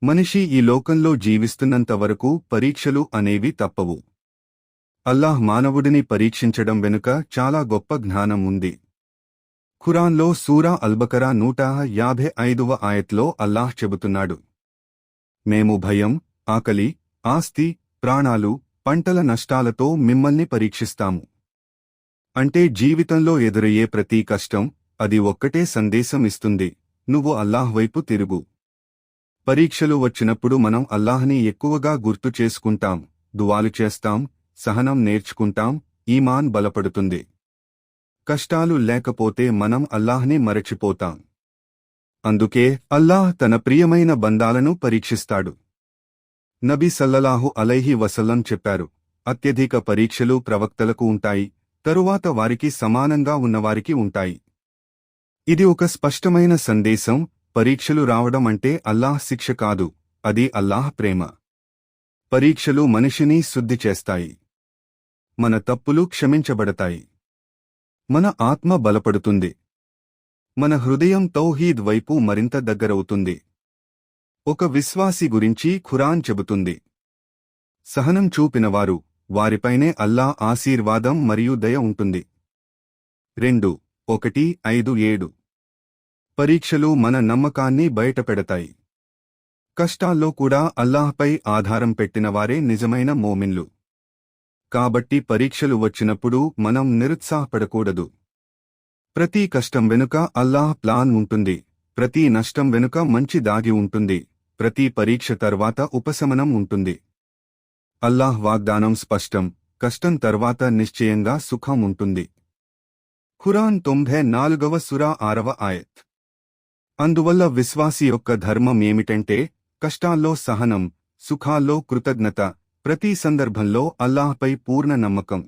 మనిషి ఈ లోకంలో జీవిస్తున్నంత వరకు పరీక్షలు అనేవి తప్పవు. అల్లాహ్ మానవుడిని పరీక్షించడం వెనుక చాలా గొప్ప జ్ఞానం ఉంది. ఖురాన్లో సూరా అల్బకరా 155వ ఆయత్లో అల్లాహ్ చెబుతున్నాడు, మేము భయం, ఆకలి, ఆస్తి, ప్రాణాలు, పంటల నష్టాలతో మిమ్మల్ని పరీక్షిస్తాము. అంటే జీవితంలో ఎదురయ్యే ప్రతి కష్టం అది ఒక్కటే సందేశం ఇస్తుంది, నువ్వు అల్లాహ్ వైపు తిరుగు. పరీక్షలు వచ్చినప్పుడు మనం అల్లాహ్ని ఎక్కువగా గుర్తు చేసుకుంటాం, దువాలు చేస్తాం, సహనం నేర్చుకుంటాం, ఈమాన్ బలపడుతుంది. కష్టాలు లేకపోతే మనం అల్లాహ్ని మరచిపోతాం. అందుకే అల్లాహ్ తన ప్రియమైన బందాలను పరీక్షిస్తాడు. నబీ సల్లల్లాహు అలైహి వసల్లం చెప్పారు, అత్యధిక పరీక్షలు ప్రవక్తలకు ఉంటాయి, తరువాత వారికి సమానంగా ఉన్నవారికి ఉంటాయి. ఇది ఒక స్పష్టమైన సందేశం. పరీక్షలు రావడం అంటే అల్లాహ్ శిక్ష కాదు, అది అల్లాహ్ ప్రేమ. పరీక్షలు మనిషిని శుద్ధి చేస్తాయి. మన తప్పులు క్షమించబడతాయి. మన ఆత్మ బలపడుతుంది. మన హృదయం తౌహీద్ వైపు మరింత దగ్గరవుతుంది. ఒక విశ్వాసి గురించి ఖురాన్ చెబుతుంది, సహనం చూపినవారు, వారిపైనే అల్లాహ్ ఆశీర్వాదం మరియు దయ ఉంటుంది. 2:1-5-7 పరీక్షలు మన నమ్మకాన్ని బయటపెడతాయి. కష్టాల్లో కూడా అల్లాహ్పై ఆధారం పెట్టినవారే నిజమైన మోమిన్లు. కాబట్టి పరీక్షలు వచ్చినప్పుడు మనం నిరుత్సాహపడకూడదు. ప్రతి కష్టం వెనుక అల్లాహ్ ప్లాన్ ఉంటుంది. ప్రతి నష్టం వెనుక మంచి దాగి ఉంటుంది. ప్రతి పరీక్ష తర్వాత ఉపశమనం ఉంటుంది. అల్లాహ్ వాగ్దానం స్పష్టం, కష్టం తర్వాత నిశ్చయంగా సుఖం ఉంటుంది. ఖురాన్ 94వ సూరా 6వ ఆయత్. అందువల్ల విశ్వాసి యొక్క ధర్మం ఏమిటంటే కష్టాల్లో సహనం, సుఖాల్లో కృతజ్ఞత, ప్రతి సందర్భంలో అల్లాహ్పై పూర్ణ నమ్మకం.